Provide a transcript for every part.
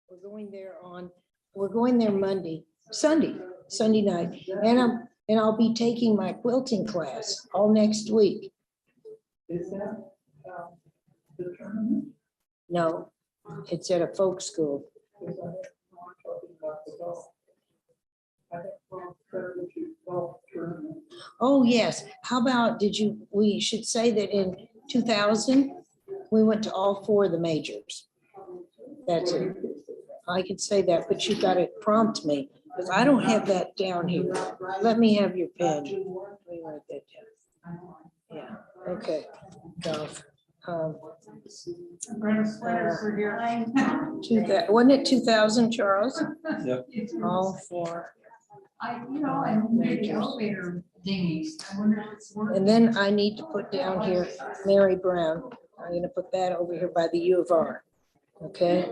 We're going there Sunday night, and I'll be taking my quilting class all next week. Is that the tournament? No, it's at a folk school. Is that what I'm talking about the golf? I think we're fairly to golf tournament. Oh, yes. How about, we should say that in 2000, we went to all 4 of the majors. That's it. I could say that, but you got to prompt me because I don't have that down here. Let me have your pen. Let me write that down. Yeah, okay. Golf. Wasn't it 2000, Charles? Yep. All 4. I moved the elevator dinghies. I wonder if it's working. And then I need to put down here Mary Brown. I'm going to put that over here by the U of R. Okay.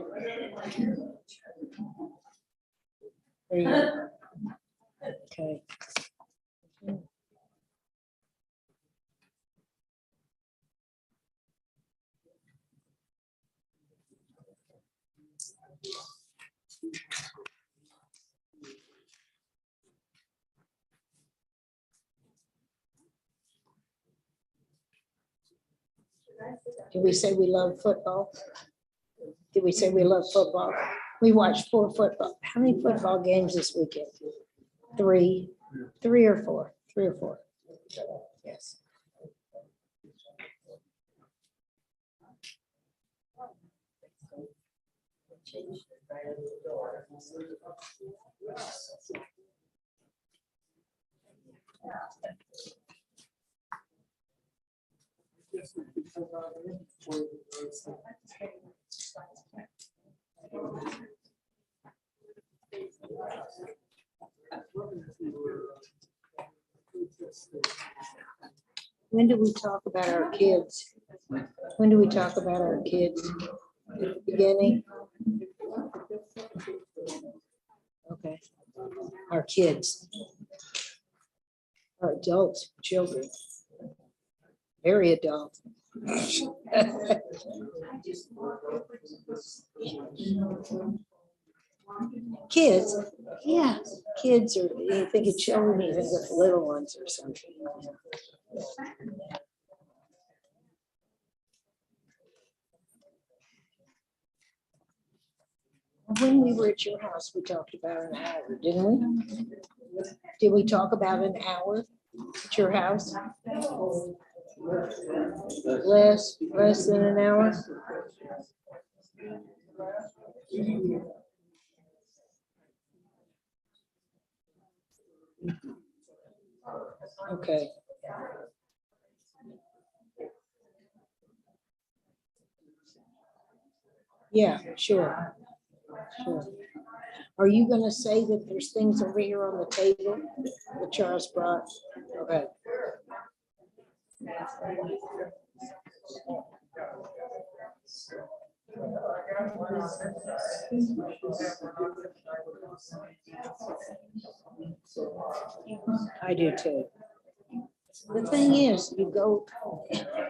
There you go. Okay. Did we say we love football? Did we say we love football? We watched 4 football. How many football games this weekend? 3 or 4? 3 or 4. Yes. When do we talk about our kids? When do we talk about our kids? At the beginning? Okay. Our kids. Our adults, children. Very adult. Kids, yeah, kids are, you think of children, you think of little ones or something. When we were at your house, we talked about an hour, didn't we? Did we talk about an hour at your house? Less than an hour? Okay. Yeah, sure. Sure. Are you gonna say that there's things over here on the table that Charles brought? Okay. I do too. The thing is, you go,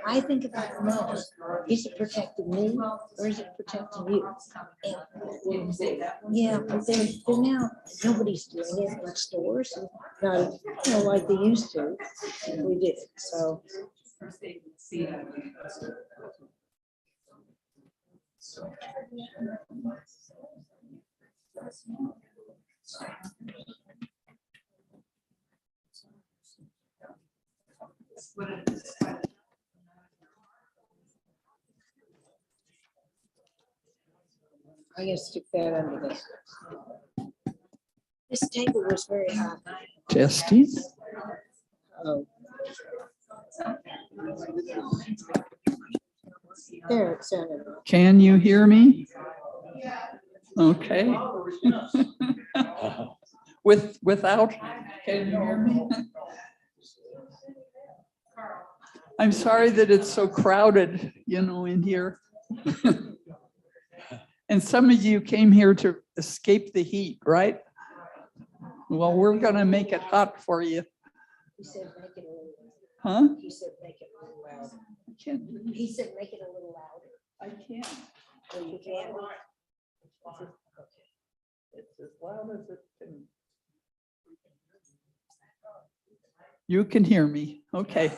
I think about the most, is it protecting me or is it protecting you? Yeah, but they're now, nobody's doing it in stores, not, like they used to. We did, so. I'm gonna stick that under this. This table was very hot. Testing. Oh. There, it sounded. Can you hear me? Okay. Without, can you hear me? I'm sorry that it's so crowded, in here. And some of you came here to escape the heat, right? Well, we're gonna make it hot for you. He said make it a little. Huh? He said make it a little louder. I can't. He said make it a little louder. I can't. Oh, you can. It's as loud as it can. You can hear me, okay.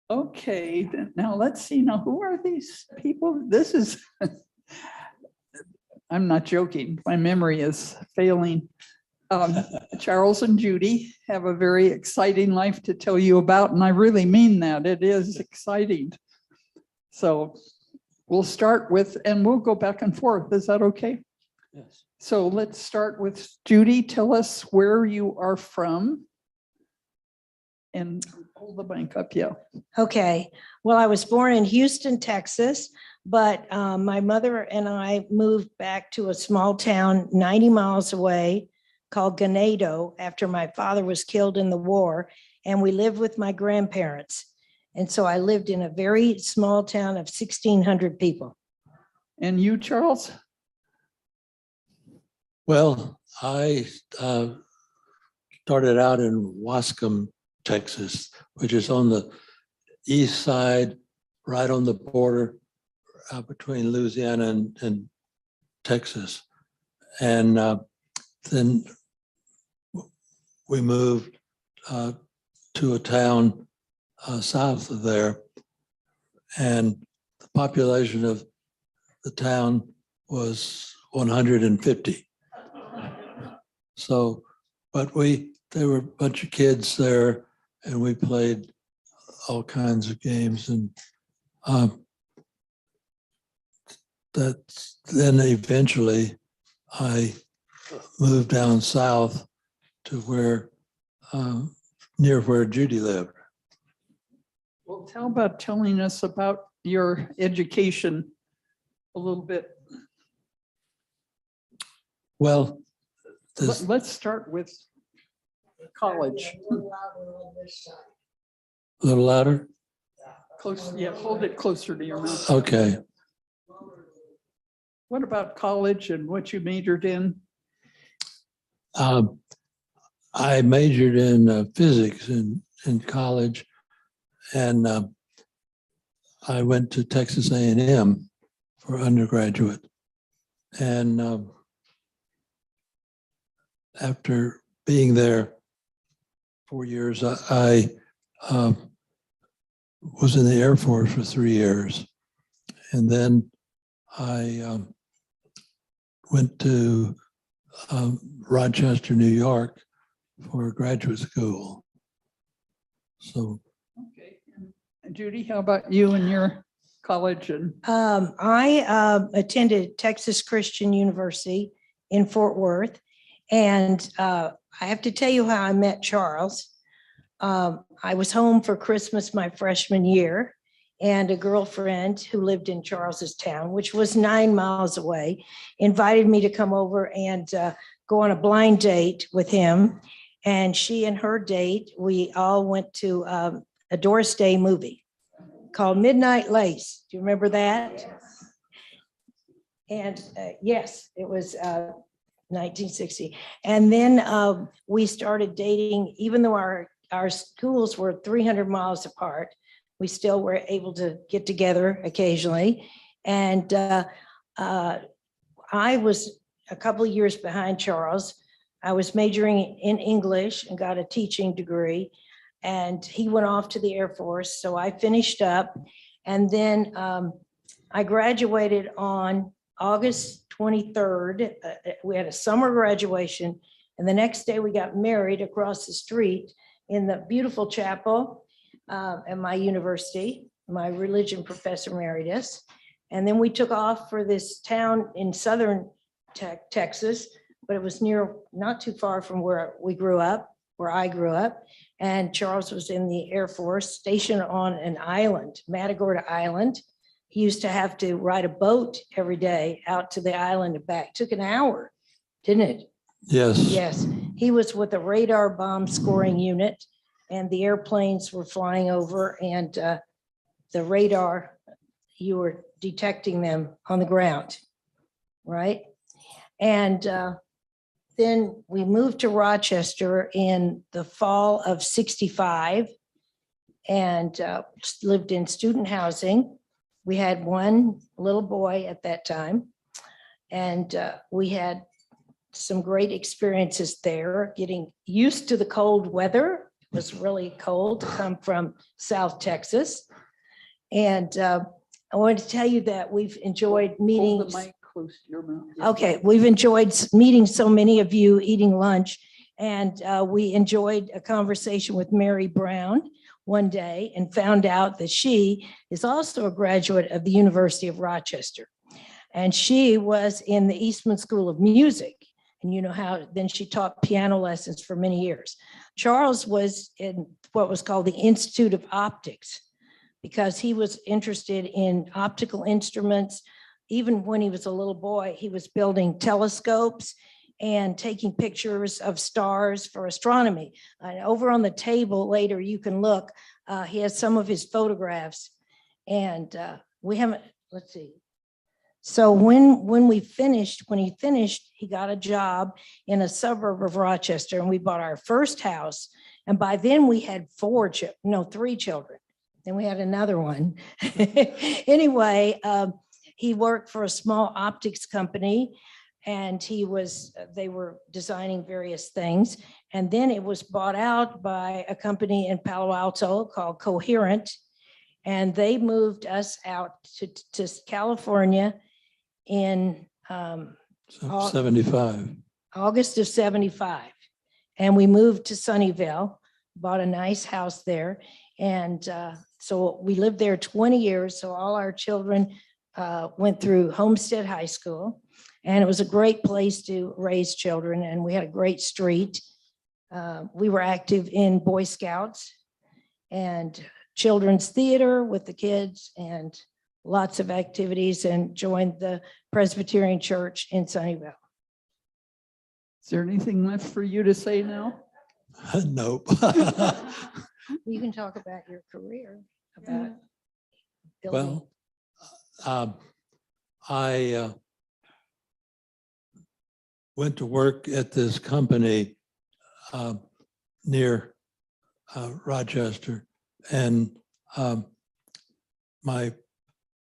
Okay, then now let's see, now who are these people? This is, I'm not joking, my memory is failing. Charles and Judy have a very exciting life to tell you about, and I really mean that, it is exciting. So we'll start with, and we'll go back and forth, is that okay? Yes. So let's start with Judy, tell us where you are from. And hold the mic up, yeah. Okay, well, I was born in Houston, Texas, but my mother and I moved back to a small town 90 miles away called Ganado after my father was killed in the war, and we lived with my grandparents. And so I lived in a very small town of 1,600 people. And you, Charles? Well, I started out in Wascom, Texas, which is on the east side, right on the border between Louisiana and Texas. And then we moved to a town south of there. And the population of the town was 150. So, but there were a bunch of kids there, and we played all kinds of games, and then eventually I moved down south to where near where Judy lived. Well, how about telling us about your education a little bit? Well, this, Let's start with college. a little louder. Close, yeah, hold it closer to your mouth. Okay. What about college and what you majored in? I majored in physics in college, and I went to Texas A&M for undergraduate. And after being there 4 years, I was in the Air Force for 3 years. And then I went to Rochester, New York for graduate school. So. Okay. And Judy, how about you and your college? And I attended Texas Christian University in Fort Worth. And I have to tell you how I met Charles. I was home for Christmas my freshman year, and a girlfriend who lived in Charles's town, which was 9 miles away, invited me to come over and go on a blind date with him. And she and her date, we all went to a Doris Day movie called Midnight Lace. Do you remember that? And yes, it was 1960. And then we started dating, even though our schools were 300 miles apart, we still were able to get together occasionally. And I was a couple of years behind Charles. I was majoring in English and got a teaching degree, and he went off to the Air Force. So I finished up, and then I graduated on August 23rd. We had a summer graduation, and the next day we got married across the street in the beautiful chapel at my university. My religion professor married us. And then we took off for this town in southern Texas, but it was not too far from where we grew up, where I grew up. And Charles was in the Air Force, stationed on an island, Matagorda Island. He used to have to ride a boat every day out to the island and back. Took an hour, didn't it? Yes. Yes. He was with a radar bomb scoring unit, and the airplanes were flying over, and the radar, you were detecting them on the ground, right? And then we moved to Rochester in the fall of 65 and lived in student housing. We had one little boy at that time. And we had some great experiences there, getting used to the cold weather. It was really cold to come from South Texas. And I wanted to tell you that we've enjoyed Hold meetings. the mic close to your mouth. Okay, we've enjoyed meeting so many of you, eating lunch. And we enjoyed a conversation with Mary Brown one day and found out that she is also a graduate of the University of Rochester. And she was in the Eastman School of Music. And you know how then she taught piano lessons for many years. Charles was in what was called the Institute of Optics, because he was interested in optical instruments. Even when he was a little boy, he was building telescopes and taking pictures of stars for astronomy. And over on the table later, you can look, he has some of his photographs. And we haven't, let's see. So when he finished, he got a job in a suburb of Rochester, and we bought our first house. And by then we had 3 children. Then we had another one. Anyway, he worked for a small optics company, and they were designing various things. And then it was bought out by a company in Palo Alto called Coherent. And they moved us out to California in 75. August of 75. And we moved to Sunnyvale, bought a nice house there. And so we lived there 20 years. So all our children went through Homestead High School. And it was a great place to raise children. And we had a great street. We were active in Boy Scouts and children's theater with the kids, and lots of activities, and joined the Presbyterian Church in Sunnyvale. Is there anything left for you to say now? Nope. You can talk about your career, about building. Well, I went to work at this company near Rochester, and my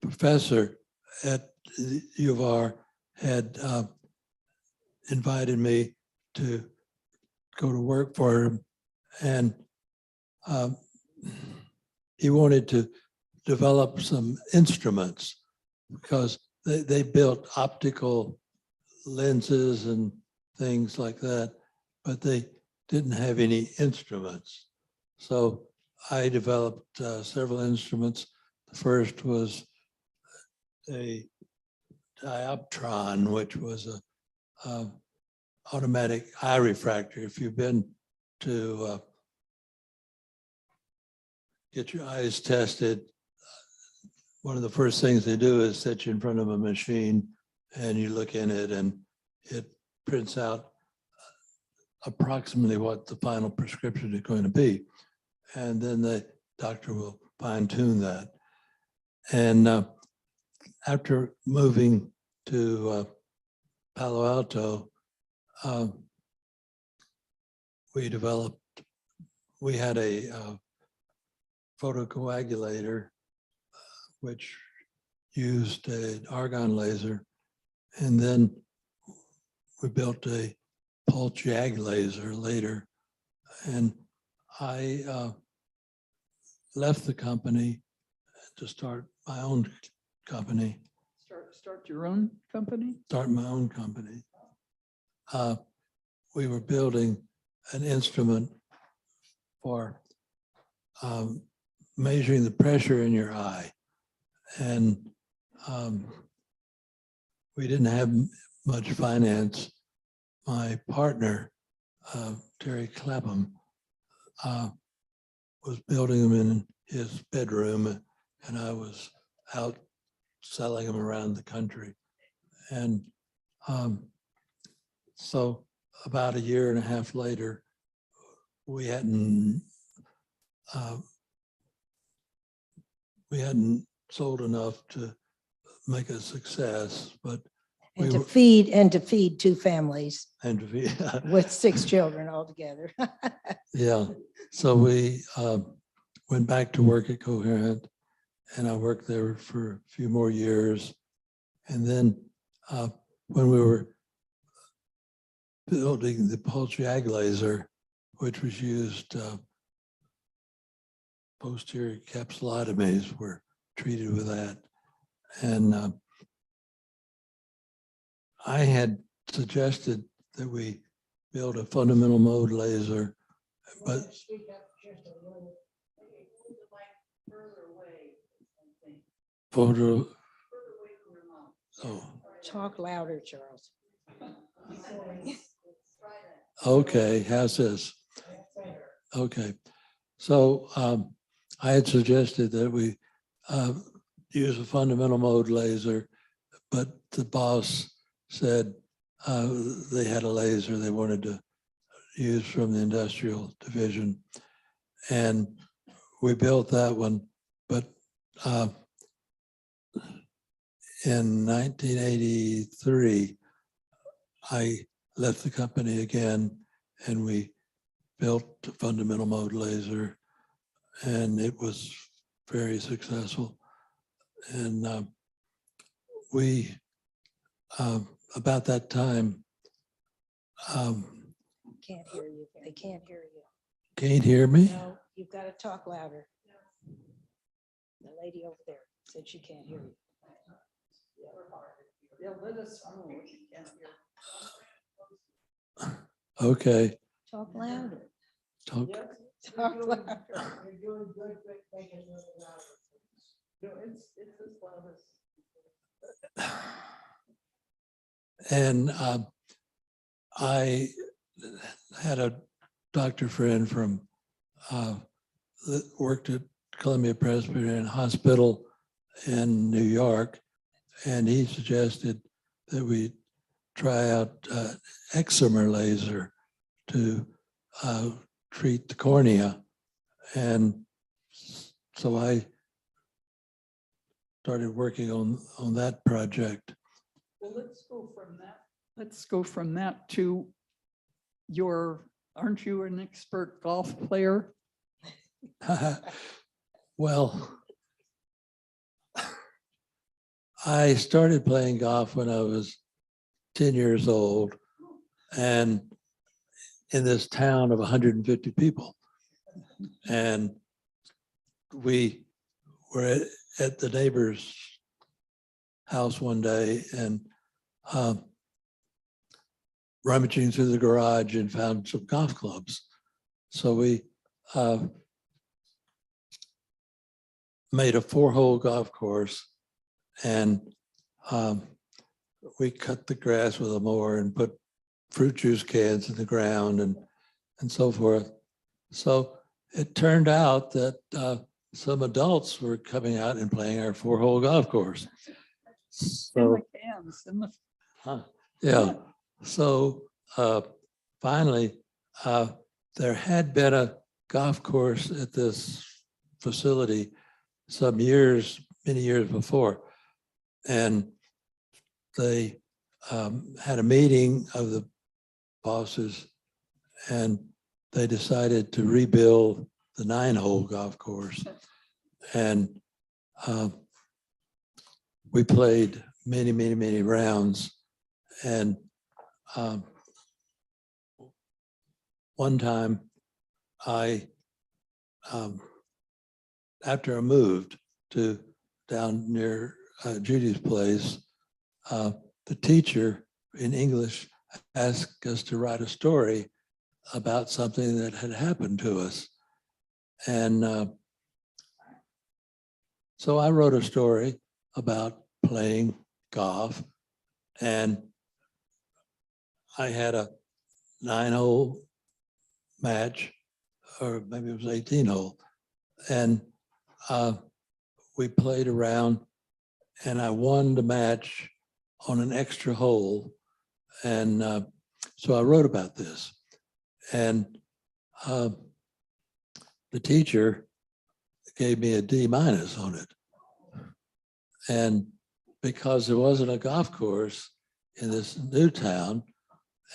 professor at the U of R had invited me to go to work for him, and he wanted to develop some instruments because they built optical lenses and things like that, but they didn't have any instruments. So I developed several instruments. The first was a dioptron, which was a automatic eye refractor. If you've been to get your eyes tested, one of the first things they do is set you in front of a machine and you look in it, and it prints out approximately what the final prescription is going to be. And then the doctor will fine tune that. And after moving to Palo Alto, we had a photocoagulator, which used an argon laser. And then we built a pulse jag laser later. And I left the company to start my own company. Start your own company? Start my own company. We were building an instrument for measuring the pressure in your eye. And we didn't have much finance. My partner, Terry Clapham, was building them in his bedroom, and I was out selling them around the country. And so about a year and a half later, we hadn't sold enough to make a success, but And to feed 2 families and with 6 children altogether. yeah. So we went back to work at Coherent, and I worked there for a few more years. And then when we were building the poultry ag laser, which was used, posterior capsulotomies were treated with that. And I had suggested that we build a fundamental mode laser, but photo, oh, Talk louder, Charles. okay, how's this? Okay, so I had suggested that we use a fundamental mode laser, but the boss said they had a laser they wanted to use from the industrial division. And we built that one, but in 1983, I left the company again and we built a fundamental mode laser, and it was very successful. And we, about that time, Can't hear you. They can't hear you. can't hear me? No, you've got to talk louder. The lady over there said she can't hear you. Okay. Talk louder. Talk. Talk louder. You're doing good, making it louder. No, it's as loud as. And I had a doctor friend from that worked at Columbia Presbyterian Hospital in New York, and he suggested that we try out excimer laser to treat the cornea. And so I started working on that project. Well, let's go from that. Let's go from that to aren't you an expert golf player? Well, I started playing golf when I was 10 years old, and in this town of 150 people. And we were at the neighbor's house one day and rummaging through the garage and found some golf clubs. So we made a 4-hole golf course, and we cut the grass with a mower and put fruit juice cans in the ground and so forth. So it turned out that some adults were coming out and playing our 4-hole golf course. In So, the cans, in the yeah. So finally, there had been a golf course at this facility some years, many years before. And they had a meeting of the bosses, and they decided to rebuild the 9-hole golf course. And we played many, many, many rounds. And one time I, after I moved to down near Judy's place, the teacher in English asked us to write a story about something that had happened to us. And so I wrote a story about playing golf, and I had a 9-hole match, or maybe it was 18-hole. And we played around, and I won the match on an extra hole. And so I wrote about this. And the teacher gave me a D- on it. And because there wasn't a golf course in this new town,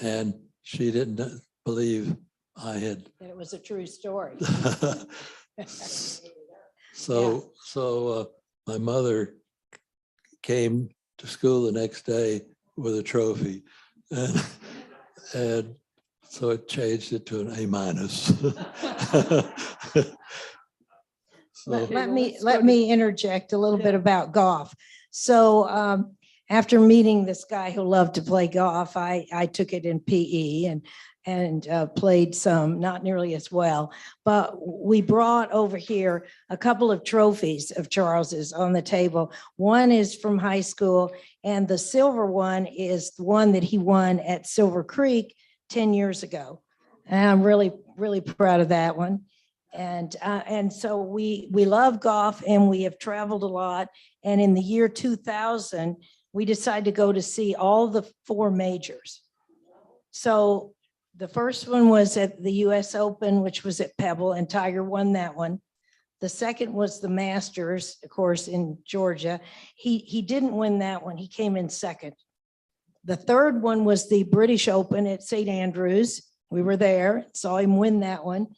and she didn't believe I had. That it was a true story. So my mother came to school the next day with a trophy. And so it changed it to an A minus. So, Okay, well, let's Let go to- me interject a little bit Yeah. about golf. So after meeting this guy who loved to play golf, I took it in PE and played some, not nearly as well. But we brought over here a couple of trophies of Charles's on the table. One is from high school, and the silver one is the one that he won at Silver Creek 10 years ago. And I'm really, really proud of that one. And so we love golf, and we have traveled a lot. And in the year 2000, we decided to go to see all the 4 majors. So the first one was at the US Open, which was at Pebble, and Tiger won that one. The second was the Masters, of course, in Georgia. He didn't win that one. He came in second. The third one was the British Open at St. Andrews. We were there, saw him win that one.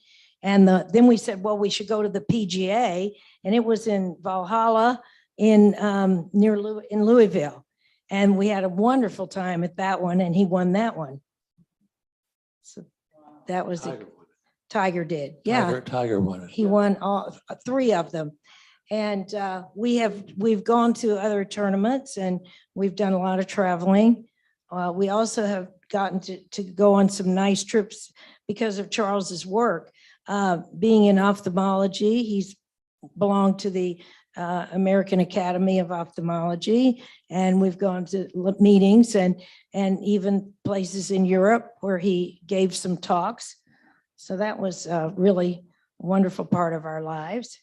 And then we said, well, we should go to the PGA, and it was in Valhalla in Louisville. And we had a wonderful time at that one, and he won that one. So that was Tiger Tiger did. Yeah. Tiger won it. He won all 3 of them. And we've gone to other tournaments, and we've done a lot of traveling. We also have gotten to go on some nice trips because of Charles's work. Being in ophthalmology, he's belonged to the American Academy of Ophthalmology, and we've gone to meetings and even places in Europe where he gave some talks. So that was a really wonderful part of our lives.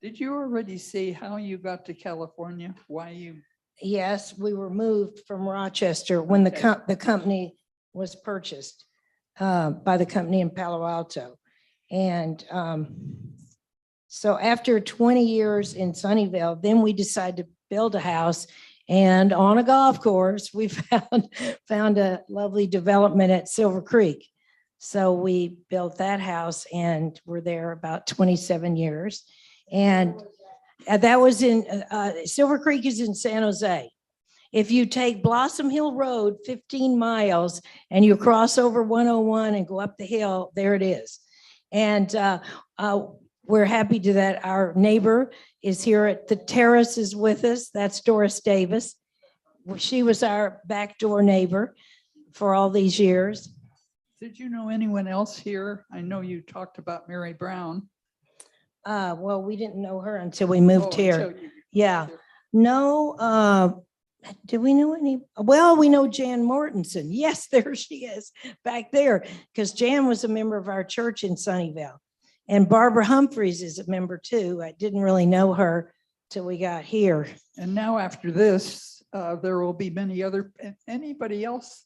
Did you already say how you got to California? Why you? Yes, we were moved from Rochester when the Okay. the company was purchased by the company in Palo Alto. And so after 20 years in Sunnyvale, then we decided to build a house, and on a golf course, we found a lovely development at Silver Creek. So we built that house, and we're there about 27 years. And that was in, Silver Creek is in San Jose. If you take Blossom Hill Road 15 miles and you cross over 101 and go up the hill, there it is. And we're happy to that our neighbor is here at the terrace is with us. That's Doris Davis. She was our backdoor neighbor for all these years. Did you know anyone else here? I know you talked about Mary Brown. Well, we didn't know her until we moved Oh, here. until you- Yeah. No, do we know any? Well, we know Jan Mortensen. Yes, there she is back there, because Jan was a member of our church in Sunnyvale. And Barbara Humphreys is a member too. I didn't really know her till we got here. And now after this, there will be many other, anybody else?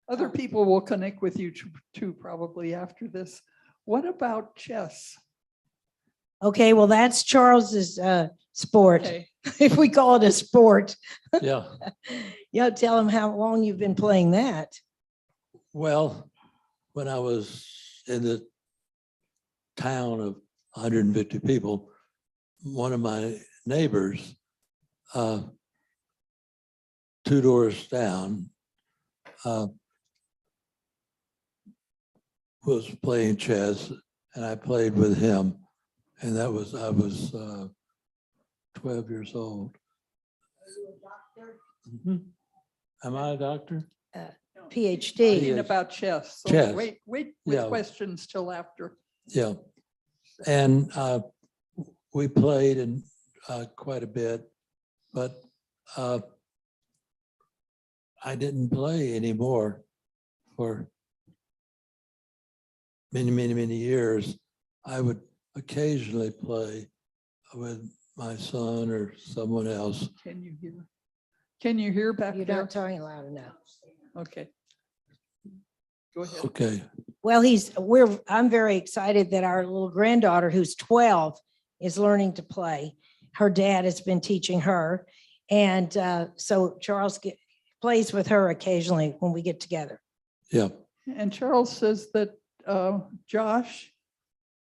Other people will connect with you too, probably after this. What about chess? Okay, well, that's Charles's sport, Okay. if we call it a sport. Yeah. You tell him how long you've been playing that. Well, when I was in the town of 150 people, one of my neighbors, 2 doors down, was playing chess, and I played with him, and I was 12 years old. Mhm. Am I a doctor? PhD. Talking about chess. So Chess. wait with Yeah. questions till after. Yeah, and we played in quite a bit, but I didn't play anymore for many years. I would occasionally play with my son or someone else. Can you hear? Can you hear back You're there? not talking loud enough. Okay. Go ahead. Okay, Well, I'm very excited that our little granddaughter, who's 12, is learning to play. Her dad has been teaching her. And so Charles plays with her occasionally when we get together. yeah, And Charles says that Josh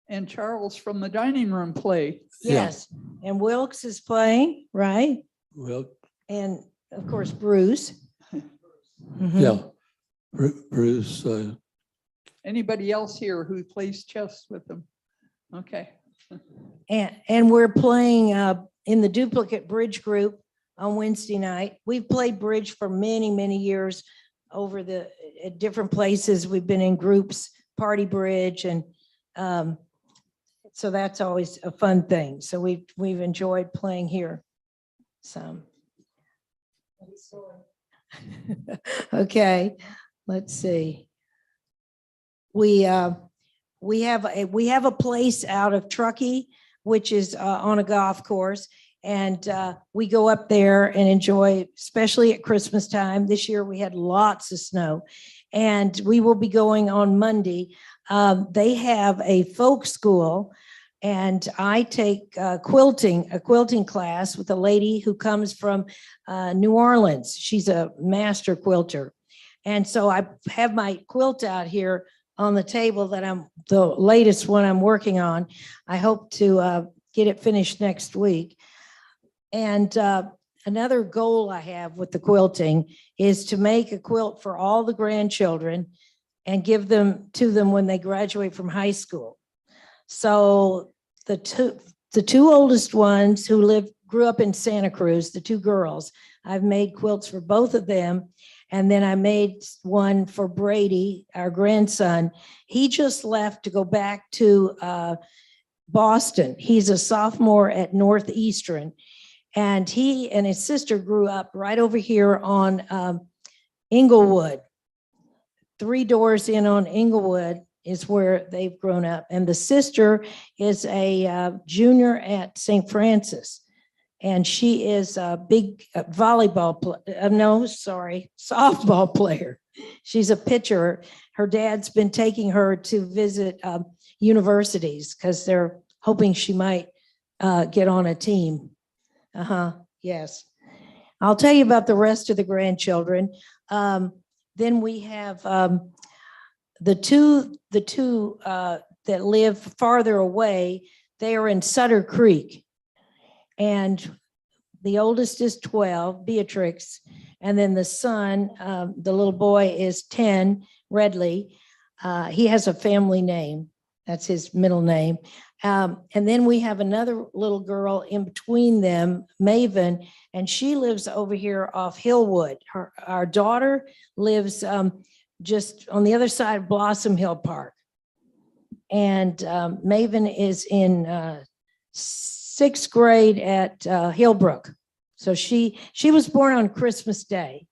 and Charles from the dining room play. Yeah. Yes, and Wilkes is playing, right? well, And of course, Bruce. Mhm. Yeah. Bruce, Anybody else here who plays chess with them? Okay. And we're playing in the duplicate bridge group on Wednesday night. We've played bridge for many, many years over at different places. We've been in groups, party bridge, and so that's always a fun thing. So we've enjoyed playing here. So. Okay, let's see. We have a place out of Truckee, which is on a golf course. And we go up there and enjoy, especially at Christmas time. This year we had lots of snow. And we will be going on Monday. They have a folk school. And I take a quilting class with a lady who comes from New Orleans. She's a master quilter. And so I have my quilt out here on the table the latest one I'm working on. I hope to get it finished next week. And another goal I have with the quilting is to make a quilt for all the grandchildren and give them to them when they graduate from high school. So the two oldest ones who grew up in Santa Cruz, the two girls, I've made quilts for both of them. And then I made one for Brady, our grandson. He just left to go back to Boston. He's a sophomore at Northeastern. And he and his sister grew up right over here on Inglewood. 3 doors in on Inglewood is where they've grown up. And the sister is a junior at St. Francis. And she is a big softball player. She's a pitcher. Her dad's been taking her to visit universities because they're hoping she might get on a team. Yes. I'll tell you about the rest of the grandchildren. Then we have the two that live farther away. They are in Sutter Creek. And the oldest is 12, Beatrix. And then the son, the little boy is 10, Redley. He has a family name. That's his middle name. And then we have another little girl in between them, Maven, and she lives over here off Hillwood. Our daughter lives just on the other side of Blossom Hill Park. And Maven is in 6th grade at Hillbrook. So she was born on Christmas Day.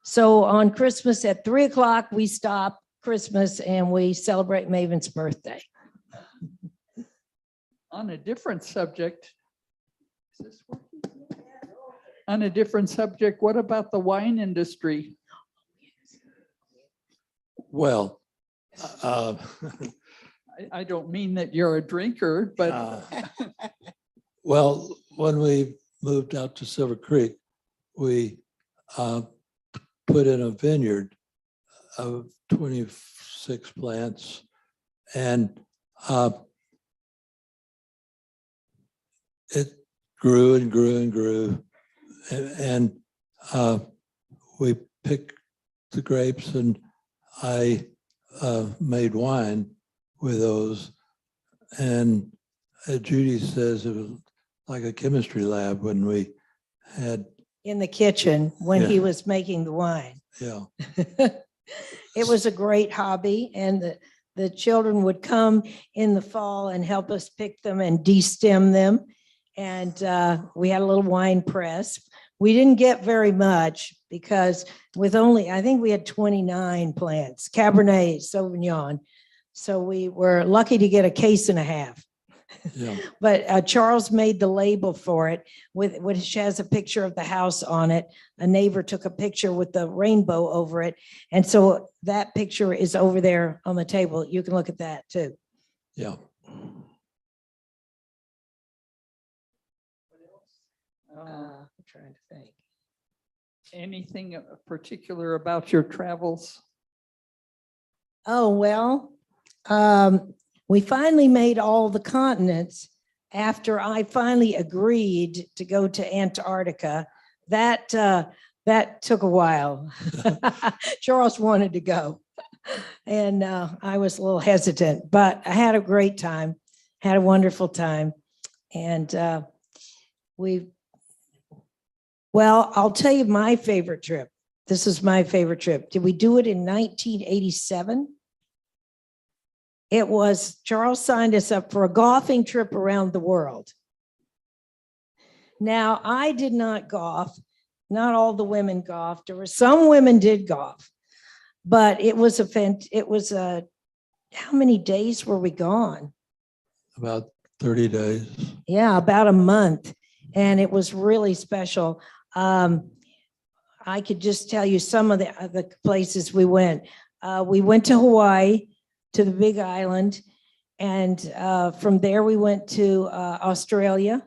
So on Christmas at 3:00, we stop Christmas and we celebrate Maven's birthday. On a different subject. Is this working? On a different subject, what about the wine industry? well, I don't mean that you're a drinker, but well, when we moved out to Silver Creek, we put in a vineyard of 26 plants, and it grew and grew and grew, and we picked the grapes, and I made wine with those. And Judy says it was like a chemistry lab when we had. In the kitchen when Yeah. he was making the wine. Yeah. It was a great hobby, and the children would come in the fall and help us pick them and de-stem them. And we had a little wine press. We didn't get very much because with only, I think we had 29 plants, Cabernet Sauvignon. So we were lucky to get a case and a half. Yeah. But Charles made the label for it, which has a picture of the house on it. A neighbor took a picture with the rainbow over it. And so that picture is over there on the table. You can look at that too. Yeah. I'm trying to think. Anything particular about your travels? Oh, well, we finally made all the continents after I finally agreed to go to Antarctica. That That took a while. Charles wanted to go. And I was a little hesitant, but I had a great time, had a wonderful time. And well, I'll tell you my favorite trip. This is my favorite trip. Did we do it in 1987? It was, Charles signed us up for a golfing trip around the world. Now, I did not golf. Not all the women golfed. There were some women did golf, but it was how many days were we gone? About 30 days. Yeah, about a month. And it was really special. I could just tell you some of the places we went. We went to Hawaii, to the Big Island. And from there, we went to Australia.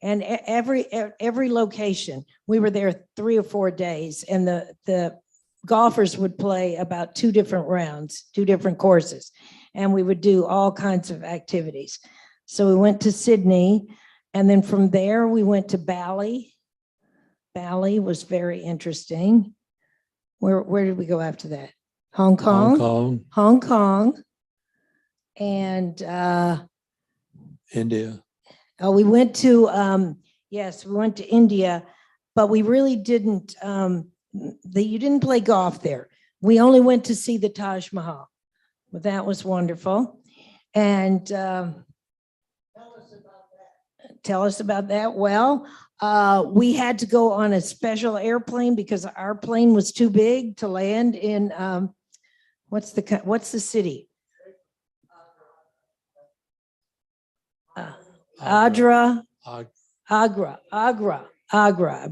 And every location, we were there 3 or 4 days. And the golfers would play about 2 different rounds, 2 different courses. And we would do all kinds of activities. So we went to Sydney. And then from there, we went to Bali. Bali was very interesting. Where did we go after that? Hong Kong. Hong Kong, Hong Kong. And India. we went to, yes, we went to India, but we really didn't, you didn't play golf there. We only went to see the Taj Mahal. Well, that was wonderful. And tell us about that. Well, we had to go on a special airplane because our plane was too big to land in, what's the city? Agra, I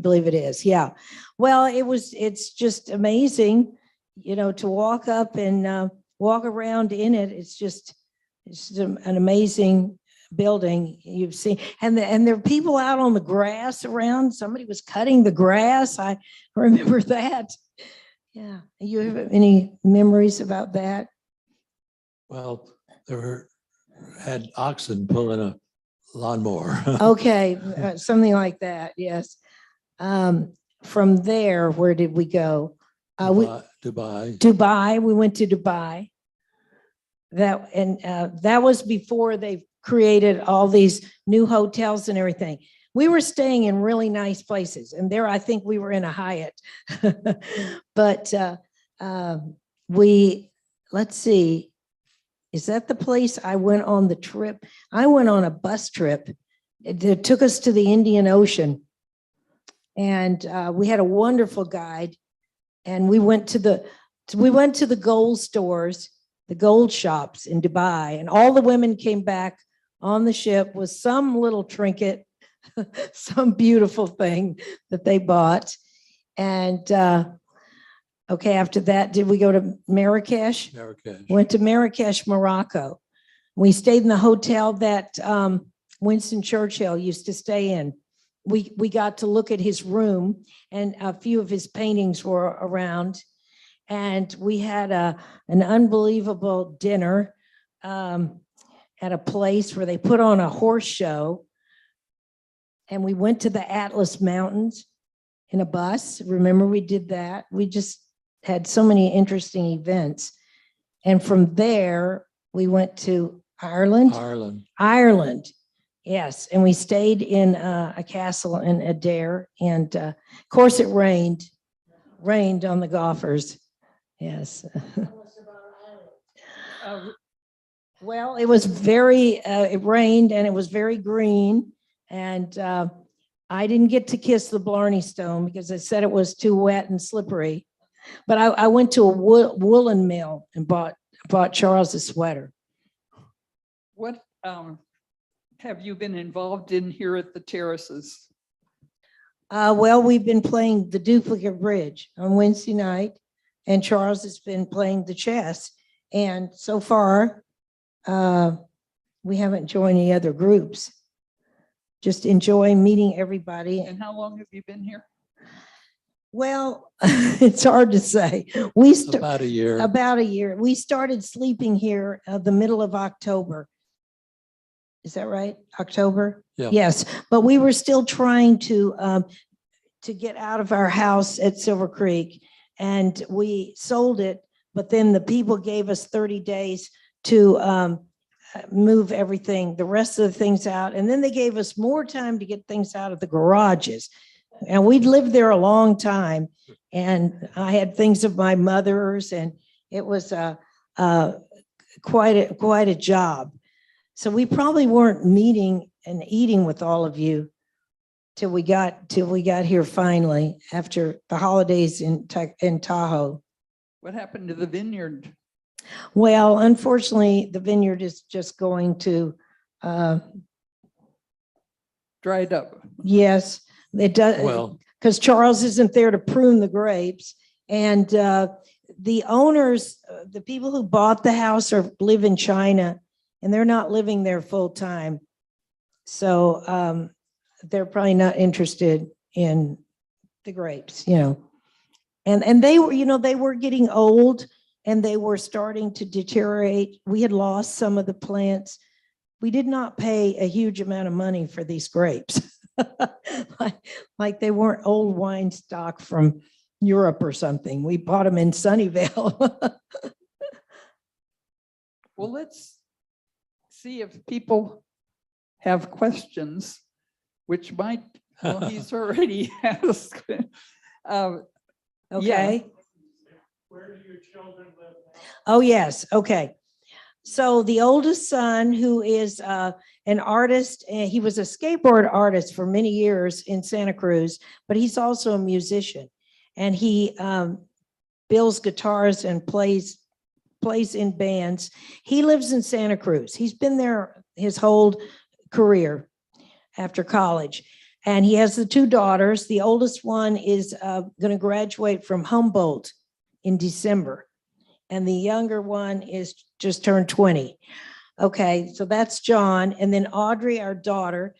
believe it is. Yeah. Well, it's just amazing, to walk up and walk around in it. It's just an amazing building you've seen. And there are people out on the grass around. Somebody was cutting the grass. I remember that. Yeah. You have any memories about that? Well, had oxen pulling a lawnmower. Okay, something like that. Yes. From there, where did we go? Dubai. Dubai. We went to Dubai. That was before they created all these new hotels and everything. We were staying in really nice places, and there I think we were in a Hyatt. But let's see. Is that the place I went on the trip? I went on a bus trip. It took us to the Indian Ocean. And we had a wonderful guide. And we went to the gold stores, the gold shops in Dubai. And all the women came back on the ship with some little trinket, some beautiful thing that they bought. And okay, after that, did we go to Marrakesh? Marrakesh. Went to Marrakesh, Morocco. We stayed in the hotel that Winston Churchill used to stay in. We got to look at his room, and a few of his paintings were around. And we had an unbelievable dinner at a place where they put on a horse show. And we went to the Atlas Mountains in a bus. Remember, we did that. We just had so many interesting events. And from there, we went to Ireland. Ireland, yes. And we stayed in a castle in Adair. And of course, it rained on the golfers. Yes. Well, it was it rained and it was very green. And I didn't get to kiss the Blarney Stone because I said it was too wet and slippery. But I went to a woolen mill and bought Charles a sweater. What have you been involved in here at the terraces? Well, we've been playing the duplicate bridge on Wednesday night, and Charles has been playing the chess. And so far, we haven't joined any other groups. Just enjoy meeting everybody. And how long have you been here? Well, it's hard to say. About a year. About a year. We started sleeping here the middle of October. Is that right? October? Yeah. Yes, but we were still trying to to get out of our house at Silver Creek, and we sold it, but then the people gave us 30 days to move everything, the rest of the things out. And then they gave us more time to get things out of the garages. And we'd lived there a long time. And I had things of my mother's, and it was quite a job. So we probably weren't meeting and eating with all of you till we got here finally after the holidays in Tahoe. What happened to the vineyard? Well, unfortunately, the vineyard is just going to, Dried up. yes, it does. Well, Because Charles isn't there to prune the grapes. And the owners, the people who bought the house live in China, and they're not living there full time. So they're probably not interested in the grapes, you know. And they were, you know, they were getting old and they were starting to deteriorate. We had lost some of the plants. We did not pay a huge amount of money for these grapes. like they weren't old wine stock from Europe or something. We bought them in Sunnyvale. Well, let's see if people have questions, which might, well, he's already asked. Okay. Where do your children live now? Oh, yes. Okay. So the oldest son, who is an artist, he was a skateboard artist for many years in Santa Cruz, but he's also a musician. And he builds guitars and plays in bands. He lives in Santa Cruz. He's been there his whole career after college. And he has the two daughters. The oldest one is going to graduate from Humboldt in December. And the younger one is just turned 20. Okay, so that's John. And then Audrey, our daughter,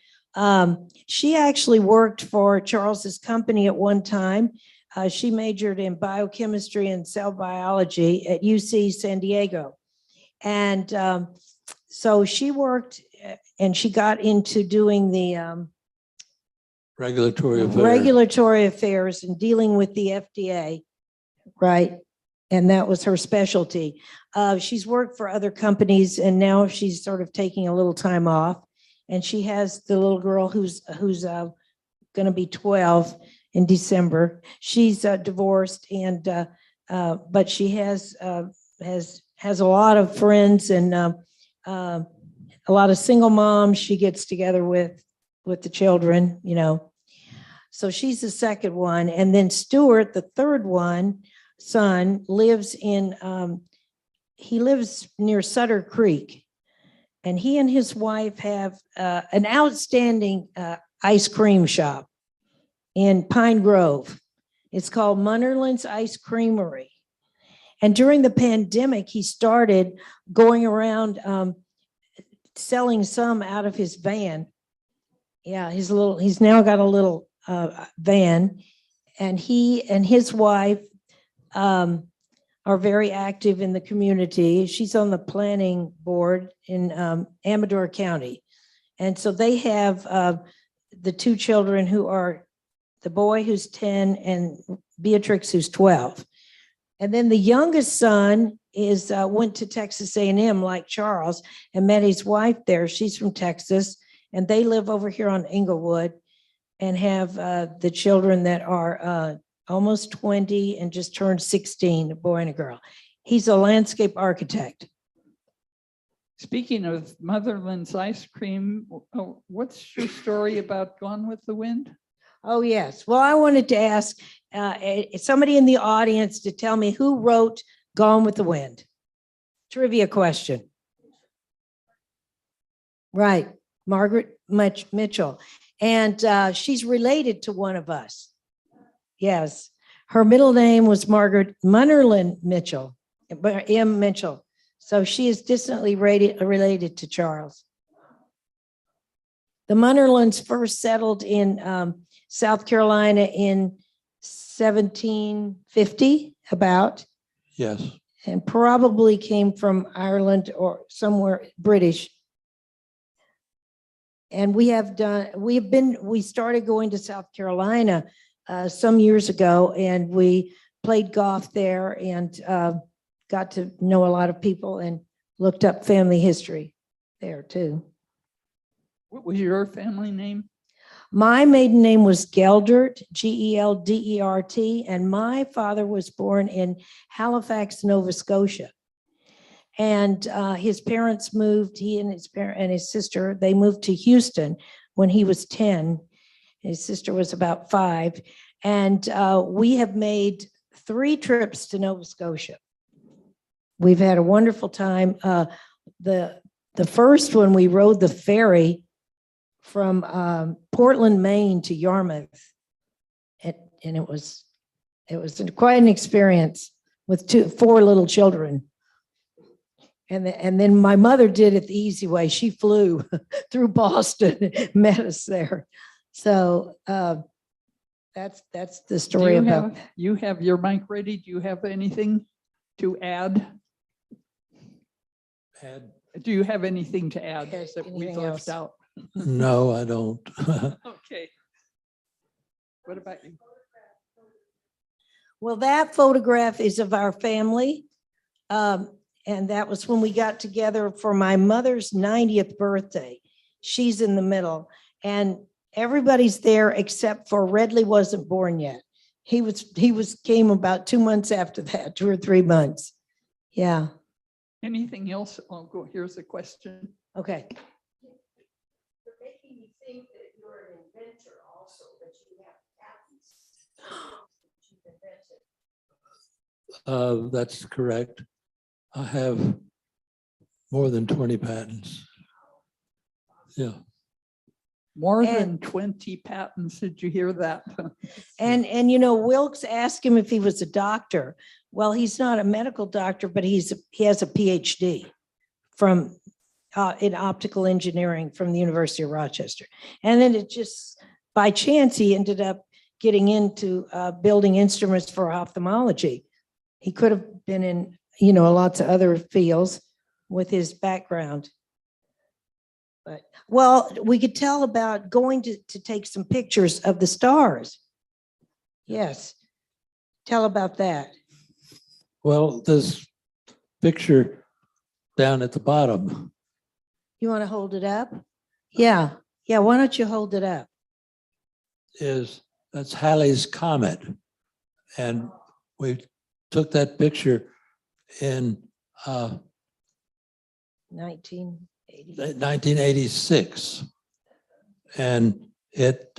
she actually worked for Charles's company at one time. She majored in biochemistry and cell biology at UC San Diego. And so she worked and she got into doing the regulatory affairs and dealing with the FDA, right? And that was her specialty. She's worked for other companies and now she's sort of taking a little time off. And she has the little girl who's going to be 12 in December. She's divorced and but she has a lot of friends and a lot of single moms she gets together with the children, you know. So she's the second one. And then Stuart, the third son, lives he lives near Sutter Creek. And he and his wife have an outstanding ice cream shop in Pine Grove. It's called Munnerlin's Ice Creamery. And during the pandemic, he started going around selling some out of his van. Yeah, he's now got a little van, and he and his wife are very active in the community. She's on the planning board in Amador County. And so they have the two children who are the boy who's 10 and Beatrix who's 12. And then the youngest son went to Texas A&M like Charles and met his wife there. She's from Texas and they live over here on Inglewood and have the children that are almost 20 and just turned 16, a boy and a girl. He's a landscape architect. Speaking of Motherland's ice cream, what's your story about Gone with the Wind? Oh, yes. Well, I wanted to ask somebody in the audience to tell me who wrote Gone with the Wind. Trivia question. Right. Margaret Mitchell. And she's related to one of us. Yes. Her middle name was Margaret Munnerlin Mitchell, M. Mitchell. So she is distantly related to Charles. The Munnerlins first settled in South Carolina in 1750, about. Yes. And probably came from Ireland or somewhere British. And we started going to South Carolina some years ago, and we played golf there and got to know a lot of people and looked up family history there too. What was your family name? My maiden name was Geldert, Geldert, and my father was born in Halifax, Nova Scotia. And his parents moved, he and his parent and his sister, they moved to Houston when he was 10. His sister was about 5. And we have made 3 trips to Nova Scotia. We've had a wonderful time. The first one, we rode the ferry from Portland, Maine to Yarmouth. And it was quite an experience with 4 little children. And then my mother did it the easy way. She flew through Boston, met us there. So that's the Do story you about. you have your mic ready? Do you have anything to add? Do you have anything to add Yes, that we anything left else? out? No, I don't. Okay. What about you? Well, that photograph is of our family. And that was when we got together for my mother's 90th birthday. She's in the middle. And everybody's there except for Redley wasn't born yet. He came about 2 months after that, 2 or 3 months. Yeah. Anything else? Oh, go, here's a question. Okay. You're making me think that you're an inventor also, that you have patents. You've invented. That's correct. I have more than 20 patents. Yeah. More And- than 20 patents. Did you hear that? And Wilkes asked him if he was a doctor. Well, he's not a medical doctor, but he has a PhD from in optical engineering from the University of Rochester. And then it just by chance he ended up getting into building instruments for ophthalmology. He could have been in lots of other fields with his background. But, well, we could tell about going to take some pictures of the stars. Yes. Tell about that. Well, this picture down at the bottom You want to hold it up? Yeah. Yeah. Why don't you hold it up? that's Halley's Comet. And we took that picture in 1980. 1986. And it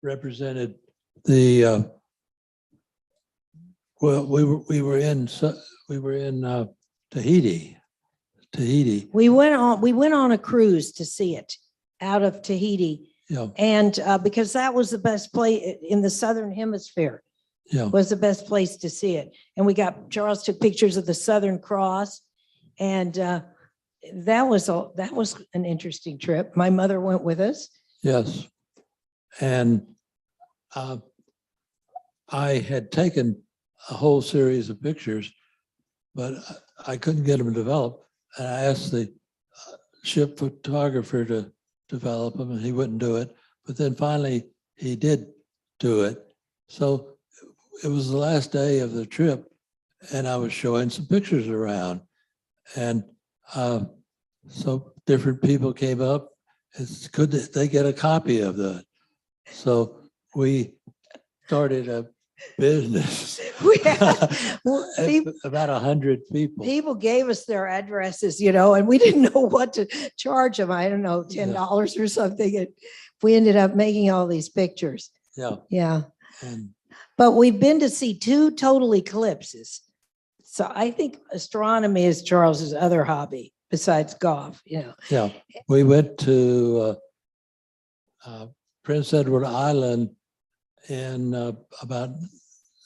represented the well, we were in Tahiti. We went on a cruise to see it out of Tahiti. Yeah, And because that was the best place in the Southern Hemisphere, yeah. was the best place to see it. And Charles took pictures of the Southern Cross. And that was an interesting trip. My mother went with us. Yes. And I had taken a whole series of pictures, but I couldn't get them developed. And I asked the ship photographer to develop them, and he wouldn't do it. But then finally he did do it. So it was the last day of the trip, and I was showing some pictures around. And so different people came up. It's good that they get a copy of that. So we started a business. About 100 people. People gave us their addresses, and we didn't know what to charge them. I don't know, $10 or something. And we ended up making all these pictures. Yeah. Yeah. And But we've been to see 2 total eclipses. So I think astronomy is Charles's other hobby besides golf, yeah, we went to Prince Edward Island in about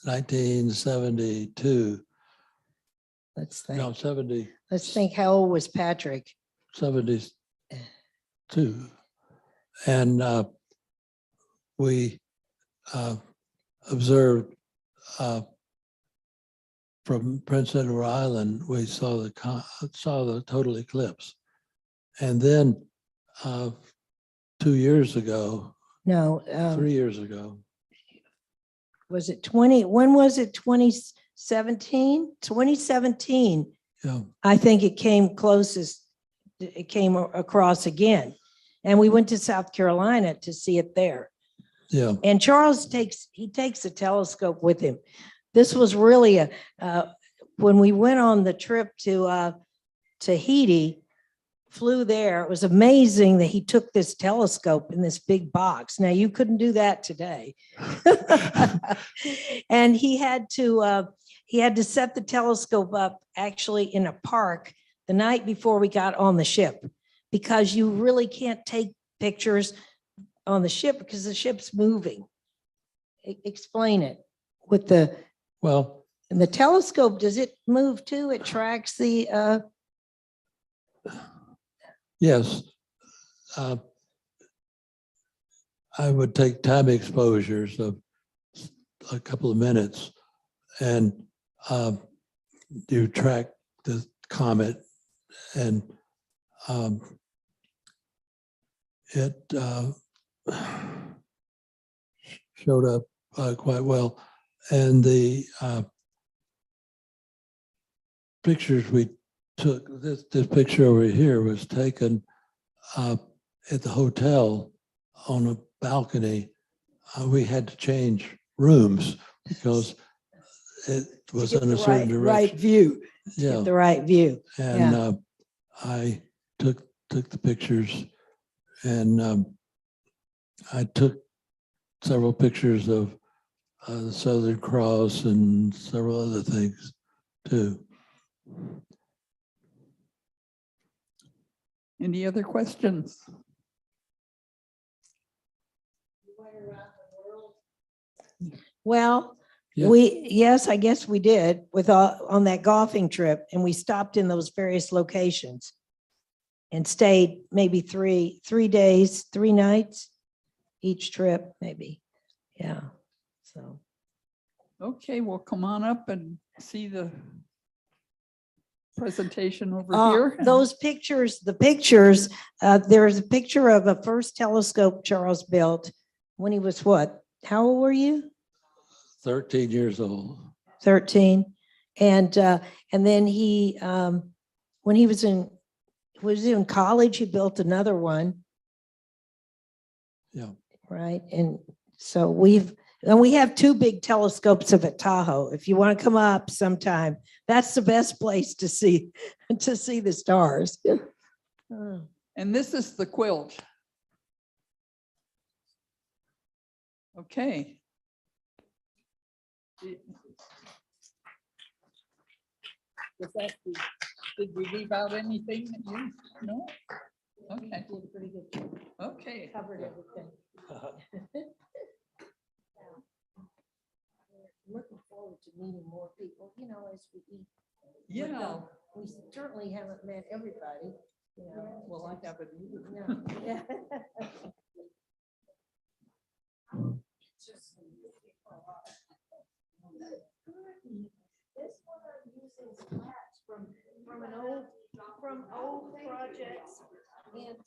1972. Let's think. No, 70, Let's think, how old was Patrick? 72. And we observed from Prince Edward Island, we saw the total eclipse. And then 2 years ago, No. 3 years ago, was it 20, when was it, 2017? 2017, Yeah, I think it came closest, it came across again. And we went to South Carolina to see it there. yeah, And Charles takes a telescope with him. This was really when we went on the trip to Tahiti, flew there, it was amazing that he took this telescope in this big box. Now, you couldn't do that today. And he had to set the telescope up actually in a park the night before we got on the ship, because you really can't take pictures on the ship because the ship's moving. Explain it with well, and the telescope, does it move too? It tracks the, yes. uh, I would take time exposures of a couple of minutes and you track the comet, and it showed up quite well. And the pictures we took, this picture over here was taken at the hotel on a balcony. We had to change rooms because it was get in the a certain right direction. view, Yeah, get the right view. and I took the pictures, and I took several pictures of the Southern Cross and several other things too. Any other questions? Well, Yeah. yes, I guess we did with on that golfing trip, and we stopped in those various locations and stayed maybe 3 days, 3 nights each trip, maybe. Yeah. So, Okay, well, come on up and see the presentation over here. those pictures, there's a picture of a first telescope Charles built when he was what? How old were you? 13 years old. 13. And then he, when he was in college, he built another one, Yeah. right? And so we have 2 big telescopes up at Tahoe. If you want to come up sometime, that's the best place to see the stars. And this is the quilt. Okay. Did we leave out anything that you know? Okay. Pretty good. Okay. Covered everything. Looking forward to meeting more people, as we eat. Yeah. We certainly haven't met everybody, Well, I haven't either. No. Yeah. This one I'm using scratch from old projects, and